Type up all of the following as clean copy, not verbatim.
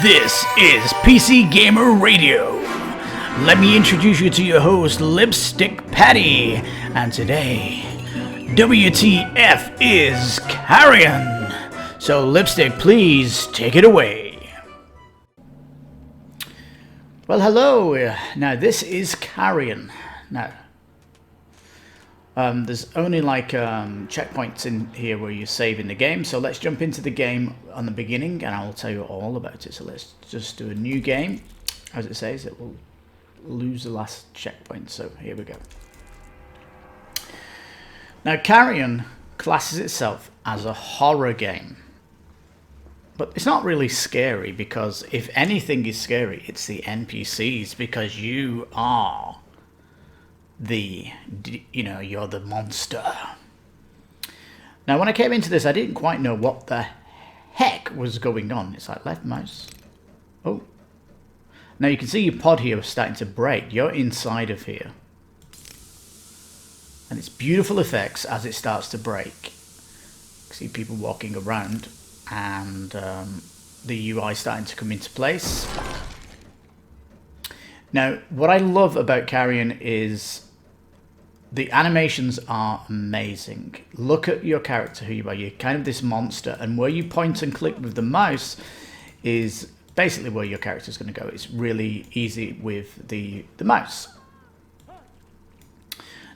This is PC Gamer Radio. Let me introduce you to your host, Lipstickpaddy. And today, WTF is Carrion. So, Lipstick, please take it away. Well, hello. Now, this is Carrion. Now, there's only like checkpoints in here where you save in the game, so let's jump into the game on the beginning and I'll tell you all about it. So let's just do a new game. As it says, it will lose the last checkpoint, so here we go. Now, Carrion classes itself as a horror game, but it's not really scary, because if anything is scary, it's the NPCs, because you are you're the monster. Now, when I came into this, I didn't quite know what the heck was going on. It's like left mouse. Oh. Now you can see your pod here starting to break. You're inside of here. And it's beautiful effects as it starts to break. You see people walking around and the UI starting to come into place. Now, what I love about Carrion is the animations are amazing. Look at your character, who you are. You're kind of this monster, and where you point and click with the mouse is basically where your character is going to go. It's really easy with the mouse.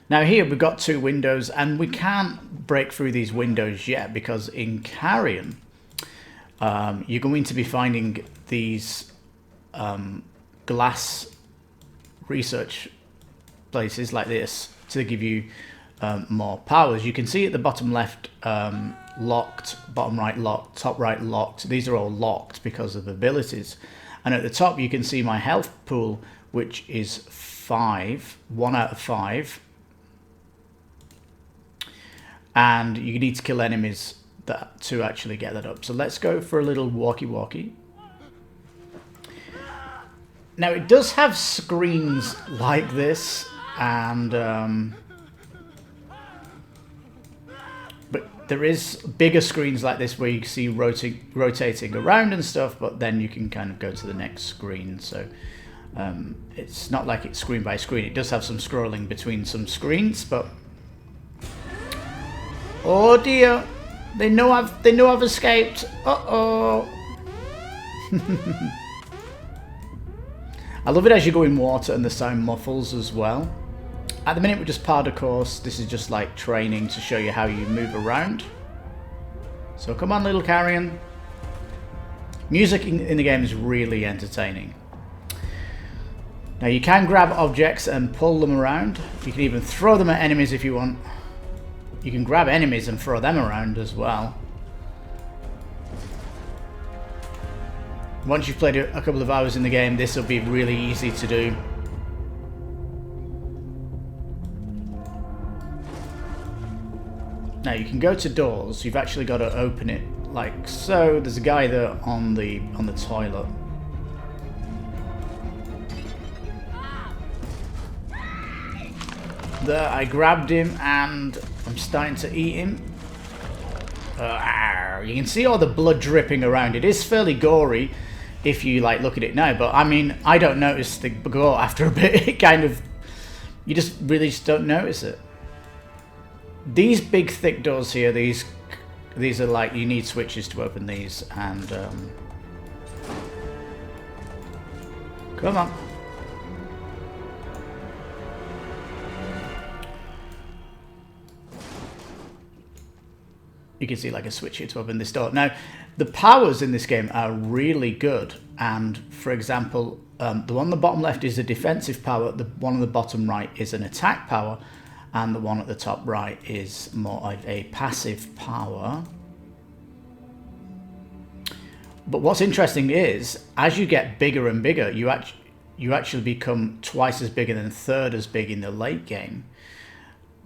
Now here we've got two windows, and we can't break through these windows yet, because in Carrion you're going to be finding these glass research places like this to give you more powers. You can see at the bottom left locked, bottom right locked, top right locked. These are all locked because of abilities. And at the top you can see my health pool, which is 5, 1 out of 5. And you need to kill enemies to actually get that up. So let's go for a little walkie. Now, it does have screens like this, and but there is bigger screens like this where you can see rotating around and stuff, but then you can kind of go to the next screen. So it's not like it's screen by screen. It does have some scrolling between some screens, but oh dear, they know I've escaped. Uh-oh. I love it as you go in water and the sound muffles as well. At the minute we're just part of course. This is just like training to show you how you move around. So come on, little Carrion. Music in the game is really entertaining. Now you can grab objects and pull them around. You can even throw them at enemies if you want. You can grab enemies and throw them around as well. Once you've played a couple of hours in the game, this will be really easy to do. Now you can go to doors. You've actually got to open it like so. There's a guy there on the toilet. There, I grabbed him and I'm starting to eat him. You can see all the blood dripping around. It is fairly gory if you like look at it now, but I mean, I don't notice the gore after a bit. It kind of, you just really don't notice it. These big thick doors here, these are like, you need switches to open these, and come on. You can see like a switch here to open this door. Now, the powers in this game are really good. And for example, the one on the bottom left is a defensive power. The one on the bottom right is an attack power. And the one at the top right is more of a passive power. But what's interesting is, as you get bigger and bigger, you actually become twice as big and then third as big in the late game.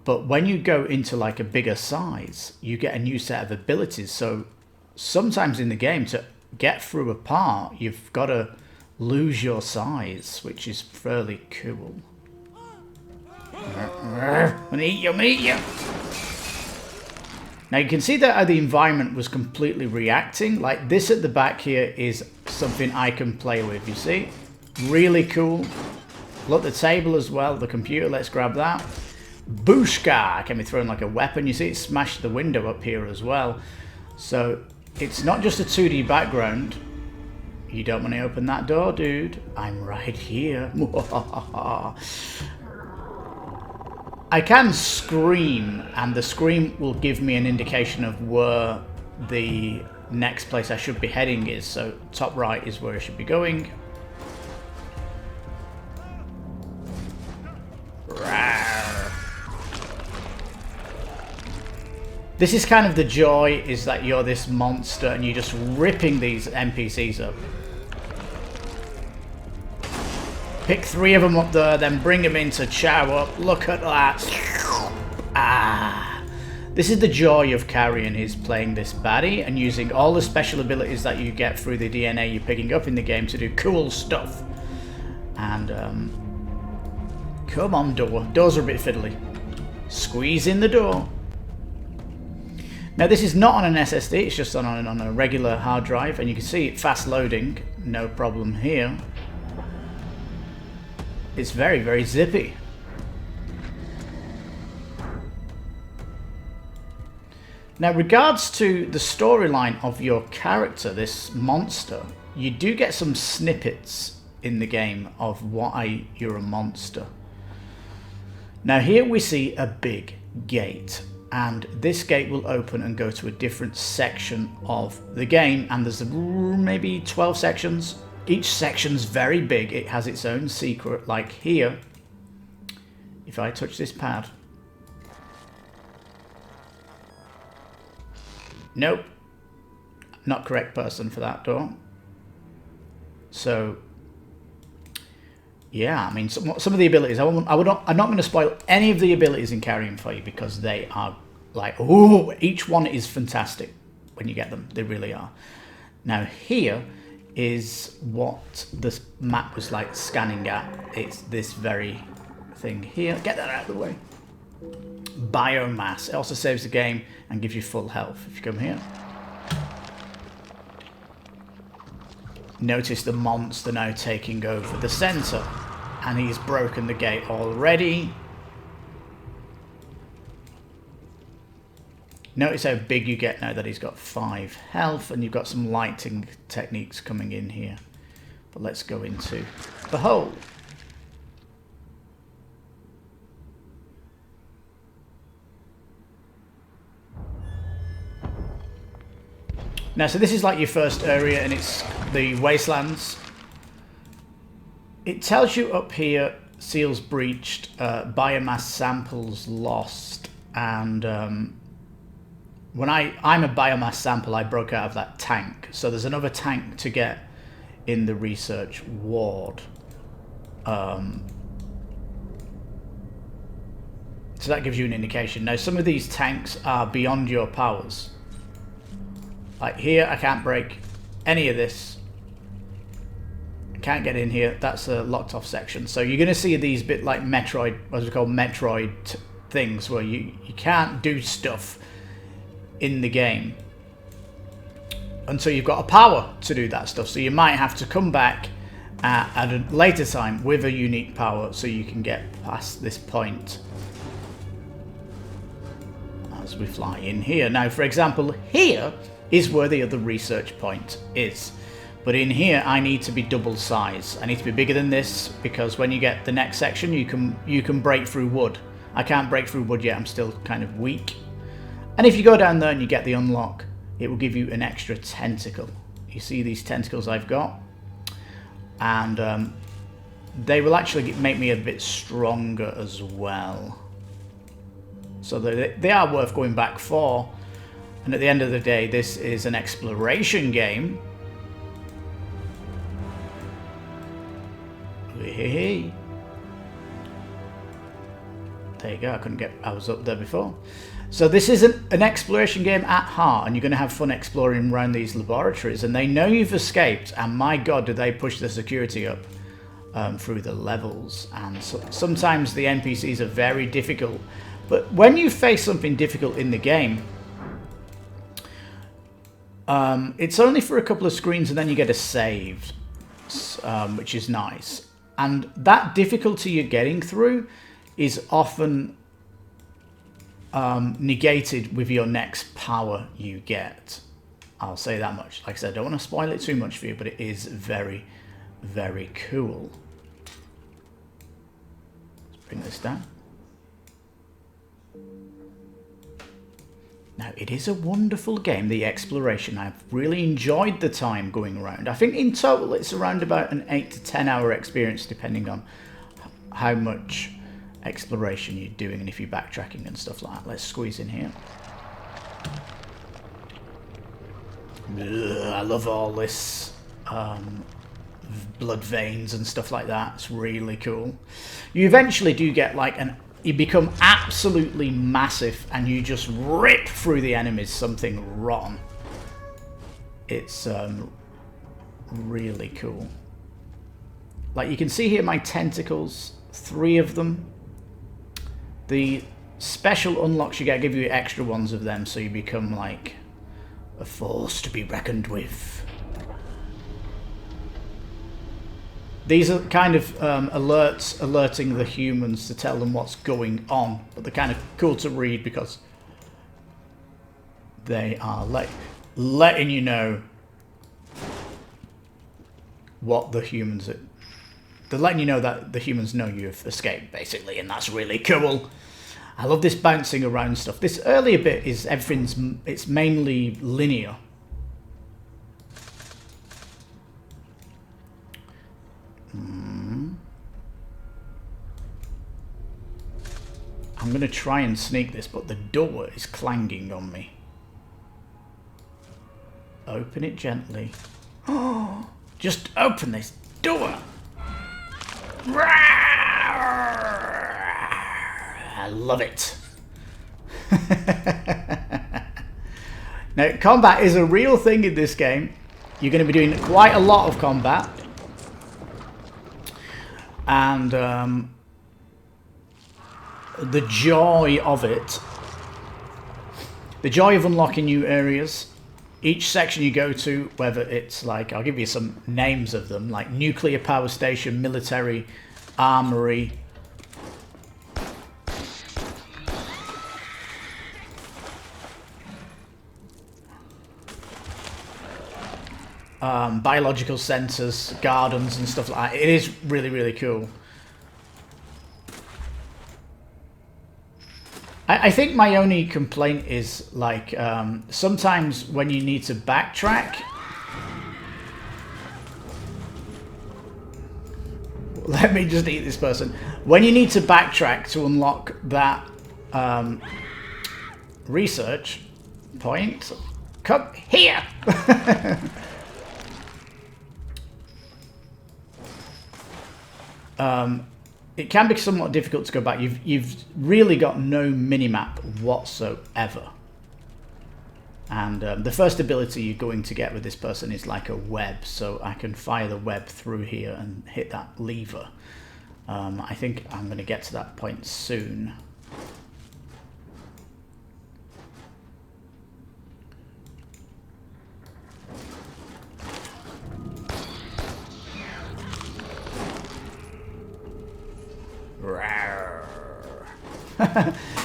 But when you go into like a bigger size, you get a new set of abilities. So sometimes in the game, to get through a part, you've got to lose your size, which is fairly cool. I'm gonna eat you. Now you can see that how the environment was completely reacting. Like this at the back here is something I can play with, you see? Really cool. Look, the table as well, the computer, let's grab that. Booshka! Can be thrown like a weapon. You see it smashed the window up here as well. So it's not just a 2D background. You don't want to open that door, dude. I'm right here. I can scream, and the scream will give me an indication of where the next place I should be heading is. So top right is where I should be going. Rawr. This is kind of the joy, is that you're this monster and you're just ripping these NPCs up. Pick 3 of them up there, then bring them in to chow up. Look at that. Ah. This is the joy of Carrion, is playing this baddie and using all the special abilities that you get through the DNA you're picking up in the game to do cool stuff. And, come on, door. Doors are a bit fiddly. Squeeze in the door. Now, this is not on an SSD, it's just on a regular hard drive, and you can see it fast loading. No problem here. It's very, very zippy. Now, regards to the storyline of your character, this monster, you do get some snippets in the game of why you're a monster. Now, here we see a big gate, and this gate will open and go to a different section of the game, and there's maybe 12 sections. Each section's very big. It has its own secret. Like here, if I touch this pad. Nope. Not correct person for that door. So, yeah, I mean, some of the abilities, I'm not going to spoil any of the abilities in Carrion for you, because they are like, ooh, each one is fantastic when you get them. They really are. Now here is what this map was like scanning at. It's this very thing here. Get that out of the way. Biomass. It also saves the game and gives you full health. If you come here. Notice the monster now taking over the center. And he's broken the gate already. Notice how big you get now that he's got 5 health, and you've got some lighting techniques coming in here. But let's go into the hole. Now, so this is like your first area, and it's the wastelands. It tells you up here, seals breached, biomass samples lost, and when I'm a biomass sample, I broke out of that tank. So there's another tank to get in the research ward. So that gives you an indication. Now, some of these tanks are beyond your powers. Like here, I can't break any of this. I can't get in here. That's a locked off section. So you're going to see these bit like Metroid, what we call Metroid things, where you can't do stuff in the game until you've got a power to do that stuff. So you might have to come back at a later time with a unique power so you can get past this point as we fly in here. Now, for example, here is where the other research point is, but in here I need to be double size. I need to be bigger than this, because when you get the next section you can break through wood. I can't break through wood yet, I'm still kind of weak. And if you go down there and you get the unlock, it will give you an extra tentacle. You see these tentacles I've got? And they will actually make me a bit stronger as well. So they are worth going back for. And at the end of the day, this is an exploration game. Hey. There you go, I was up there before. So this is an exploration game at heart, and you're going to have fun exploring around these laboratories, and they know you've escaped, and my god, do they push the security up through the levels. And so, sometimes the NPCs are very difficult, but when you face something difficult in the game, It's only for a couple of screens and then you get a save, which is nice. And that difficulty you're getting through is often negated with your next power you get. I'll say that much. Like I said, I don't want to spoil it too much for you, but it is very, very cool. Let's bring this down. Now, it is a wonderful game, the exploration. I've really enjoyed the time going around. I think in total it's around about an 8 to 10 hour experience, depending on how much exploration you're doing and if you're backtracking and stuff like that. Let's squeeze in here. Ugh, I love all this blood veins and stuff like that. It's really cool. You eventually do get like you become absolutely massive and you just rip through the enemies something rotten. It's really cool. Like you can see here my tentacles, 3 of them. The special unlocks you get give you extra ones of them, so you become like a force to be reckoned with. These are kind of alerts alerting the humans to tell them what's going on, but they're kind of cool to read because they are letting you know what the humans are. They're letting you know that the humans know you've escaped, basically, and that's really cool. I love this bouncing around stuff. This earlier bit is it's mainly linear. I'm going to try and sneak this, but the door is clanging on me. Open it gently. Oh, just open this door. I love it. Now, combat is a real thing in this game. You're going to be doing quite a lot of combat. And the joy of it, the joy of unlocking new areas. Each section you go to, whether it's like, I'll give you some names of them, like nuclear power station, military, armory, biological centers, gardens and stuff like that. It is really, really cool. I think my only complaint is like sometimes when you need to backtrack, let me just eat this person. When you need to backtrack to unlock that research point, come here. It can be somewhat difficult to go back. You've really got no minimap whatsoever. And the first ability you're going to get with this person is like a web. So I can fire the web through here and hit that lever. I think I'm going to get to that point soon.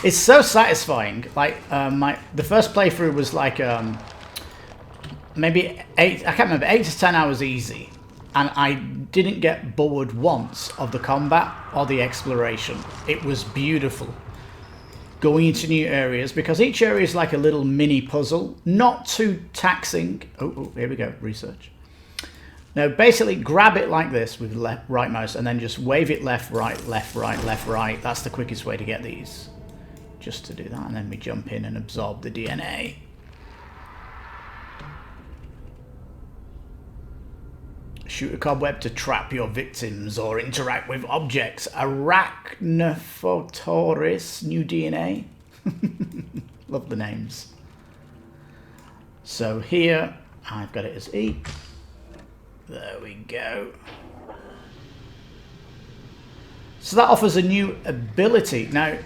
It's so satisfying. Like the first playthrough was like maybe 8. I can't remember, 8 to 10 hours easy, and I didn't get bored once of the combat or the exploration. It was beautiful. Going into new areas because each area is like a little mini puzzle, not too taxing. Oh, here we go. Research. Now, basically, grab it like this with left, right mouse, and then just wave it left, right, left, right, left, right. That's the quickest way to get these. Just to do that, and then we jump in and absorb the DNA. Shoot a cobweb to trap your victims or interact with objects. Arachnophotoris, new DNA. Love the names. So here, I've got it as E. There we go. So that offers a new ability. Now,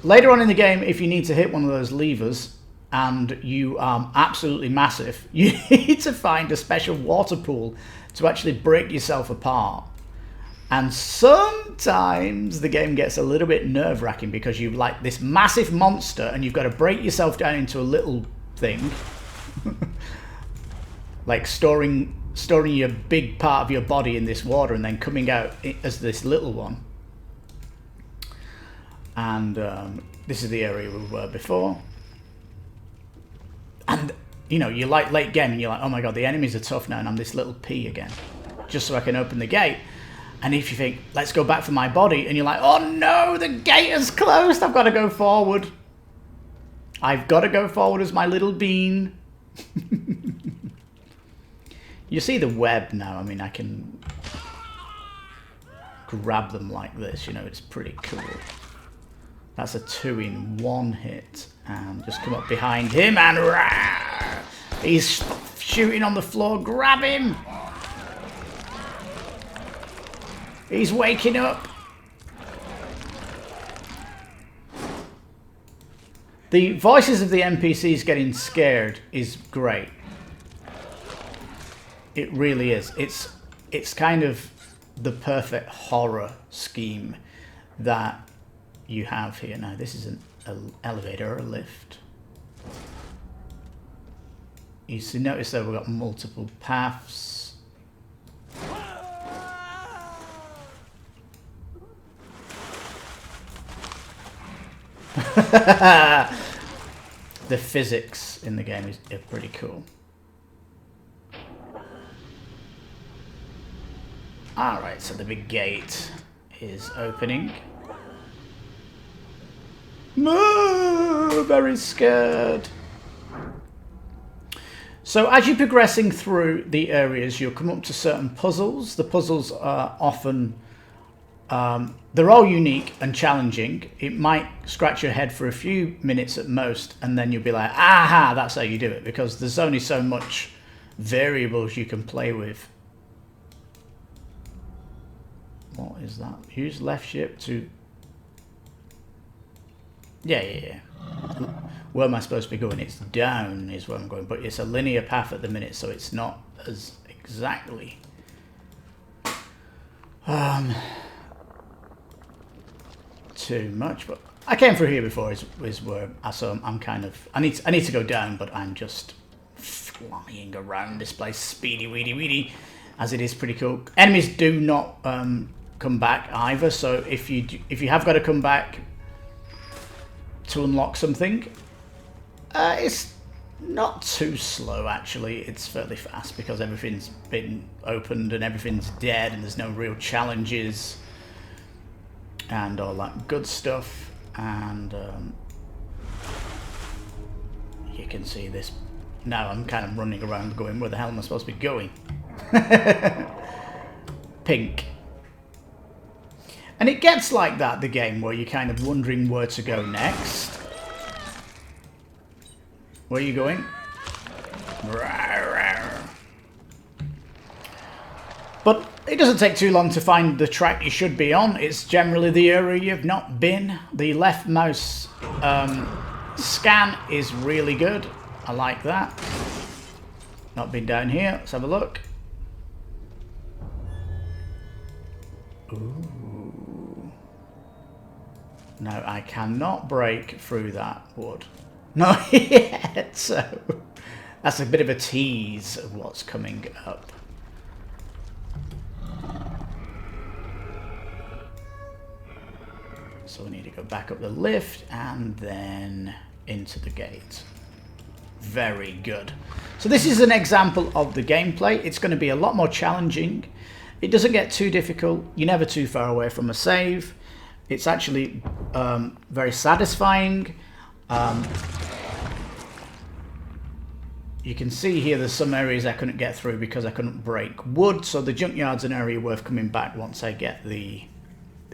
later on in the game, if you need to hit one of those levers, and you are absolutely massive, you need to find a special water pool to actually break yourself apart. And sometimes the game gets a little bit nerve-wracking because you've like this massive monster and you've got to break yourself down into a little thing. Like storing your big part of your body in this water and then coming out as this little one. And this is the area we were before. And, you know, you're like late game and you're like, oh my god, the enemies are tough now and I'm this little pea again. Just so I can open the gate. And if you think, let's go back for my body, and you're like, oh no, the gate is closed, I've got to go forward. I've got to go forward as my little bean. You see the web now, I mean, I can grab them like this, you know, it's pretty cool. That's a 2-in-1 hit. And just come up behind him and rah! He's shooting on the floor, grab him! He's waking up. The voices of the NPCs getting scared is great. It really is. It's kind of the perfect horror scheme that you have here. Now, this is an elevator or a lift. You see, notice that we've got multiple paths. The physics in the game are pretty cool. Alright, so the big gate is opening. Very scared. So as you're progressing through the areas, you'll come up to certain puzzles. The puzzles are often they're all unique and challenging. It might scratch your head for a few minutes at most, and then you'll be like, aha, that's how you do it, because there's only so much variables you can play with. What is that? Use left shift to... Yeah. Where am I supposed to be going? It's down is where I'm going, but it's a linear path at the minute, so it's not as exactly... too much, but I came through here before is where so I'm kind of I need to go down, but I'm just flying around this place speedy weedy as it is pretty cool. Enemies do not come back either, so if you have got to come back to unlock something, it's not too slow actually. It's fairly fast because everything's been opened and everything's dead and there's no real challenges and all that good stuff. And you can see this now. I'm kind of running around going, where the hell am I supposed to be going? Pink. And it gets like that, the game, where you're kind of wondering where to go next. Where are you going? But it doesn't take too long to find the track you should be on. It's generally the area you've not been. The left mouse scan is really good. I like that. Not been down here. Let's have a look. Ooh. No, I cannot break through that wood. Not yet. So that's a bit of a tease of what's coming up. So we need to go back up the lift and then into the gate. Very good. So this is an example of the gameplay. It's going to be a lot more challenging. It doesn't get too difficult. You're never too far away from a save. It's actually very satisfying. You can see here there's some areas I couldn't get through because I couldn't break wood. So the junkyard's an area worth coming back once I get the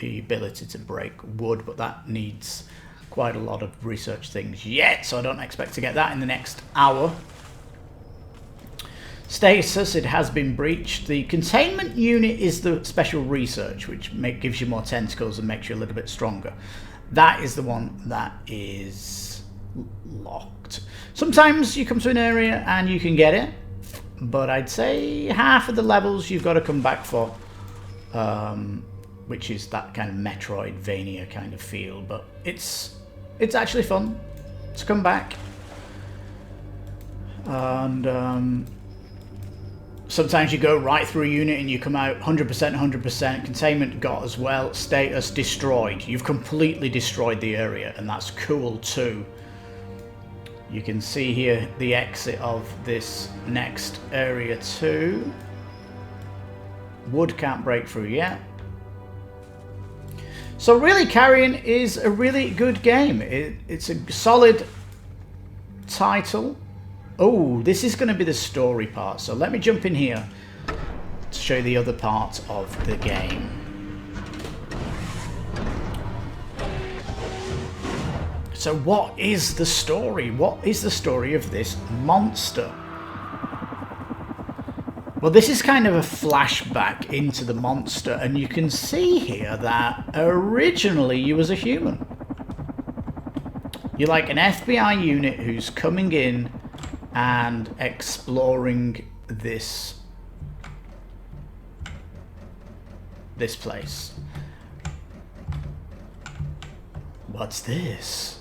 ability to break wood, but that needs quite a lot of research things yet, so I don't expect to get that in the next hour. Status, it has been breached. The containment unit is the special research, which gives you more tentacles and makes you a little bit stronger. That is the one that is locked. Sometimes you come to an area and you can get it, but I'd say half of the levels you've got to come back for, which is that kind of Metroidvania kind of feel. But it's actually fun to come back, and sometimes you go right through a unit and you come out 100%, 100%, containment got as well, status destroyed. You've completely destroyed the area, and that's cool too. You can see here the exit of this next area too. Wood can't break through yet. So really, Carrion is a really good game. It's a solid title. Oh, this is going to be the story part. So let me jump in here to show you the other part of the game. So what is the story? What is the story of this monster? Well, this is kind of a flashback into the monster, and you can see here that originally you was a human. You're like an FBI unit who's coming in and exploring this place. What's this?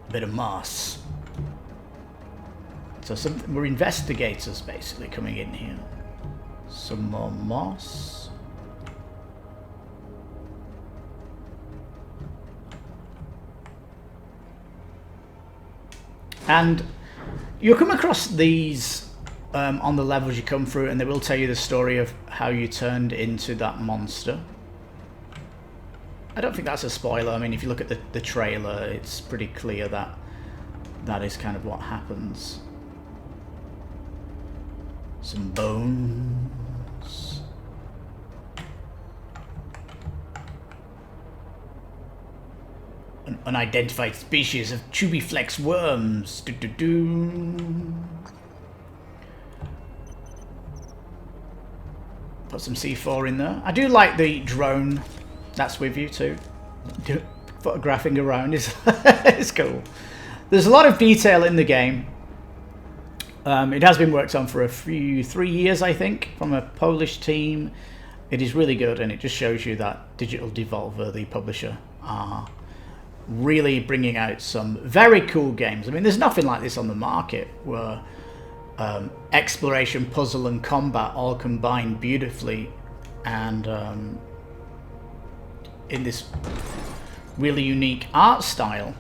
A bit of moss. So we're investigators basically coming in here. Some more moss. And you'll come across these on the levels you come through, and they will tell you the story of how you turned into that monster. I don't think that's a spoiler. I mean, if you look at the trailer, it's pretty clear that that is kind of what happens. Some bones. An unidentified species of tubiflex worms. Put some C4 in there. I do like the drone that's with you too. Photographing around is it's cool. There's a lot of detail in the game. It has been worked on for 3 years, I think, from a Polish team. It is really good, and it just shows you that Digital Devolver, the publisher, are really bringing out some very cool games. I mean, there's nothing like this on the market, where exploration, puzzle, and combat all combined beautifully, and in this really unique art style,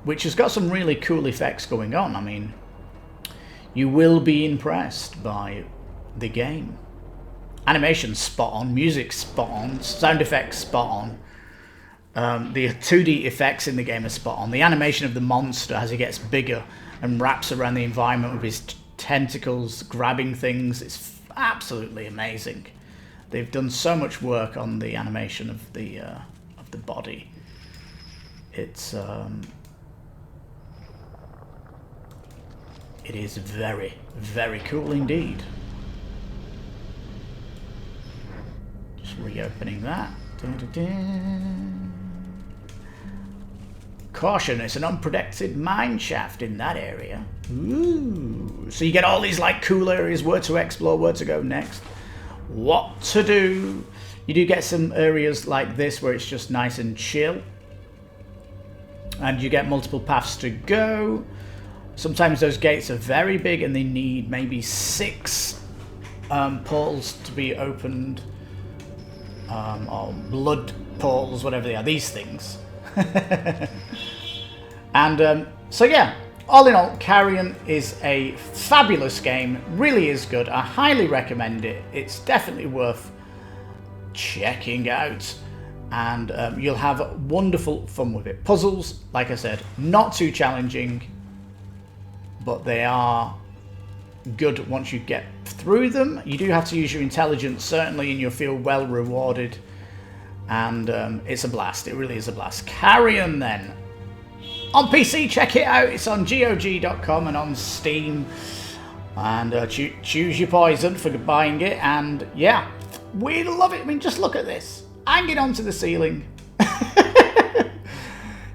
which has got some really cool effects going on. I mean, you will be impressed by the game. Animation spot on, music spot on, sound effects spot on. The 2D effects in the game are spot on. The animation of the monster as he gets bigger and wraps around the environment with his tentacles, grabbing things, it's absolutely amazing. They've done so much work on the animation of the body. It's it is very, very cool indeed. Just reopening that. Caution, it's an unprotected mine shaft in that area. Ooh. So you get all these like cool areas, where to explore, where to go next, what to do. You do get some areas like this where it's just nice and chill, and you get multiple paths to go. Sometimes those gates are very big and they need maybe 6 portals to be opened, or blood portals, whatever they are, these things. And so yeah, all in all, Carrion is a fabulous game, really is good. I highly recommend it. It's definitely worth checking out, and you'll have wonderful fun with it. Puzzles, like I said, not too challenging, but they are good once you get through them. You do have to use your intelligence, certainly, and you'll feel well rewarded. And it's a blast. It really is a blast. Carrion, then. On PC, check it out. It's on GOG.com and on Steam. And choose your poison for buying it. And yeah, we love it. I mean, just look at this. Hanging onto the ceiling.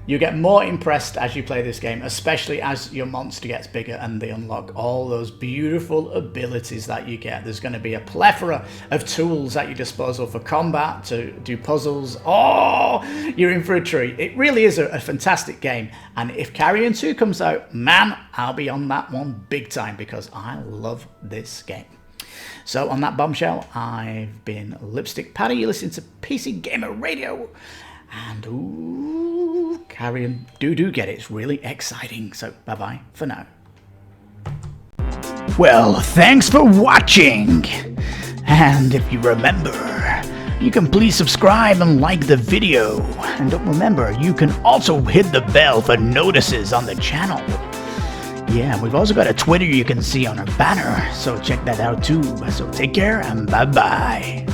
You get more impressed as you play this game, especially as your monster gets bigger and they unlock all those beautiful abilities that you get. There's going to be a plethora of tools at your disposal for combat, to do puzzles. Oh, you're in for a treat. It really is a fantastic game. And if Carrion 2 comes out, man, I'll be on that one big time because I love this game. So on that bombshell, I've been Lipstickpaddy. You listen to PCGamer Radio. And ooh, Carrion, do get it. It's really exciting. So bye-bye for now. Well, thanks for watching. And if you remember, you can please subscribe and like the video. And don't remember, you can also hit the bell for notices on the channel. Yeah, we've also got a Twitter you can see on our banner, so check that out too. So take care and bye-bye.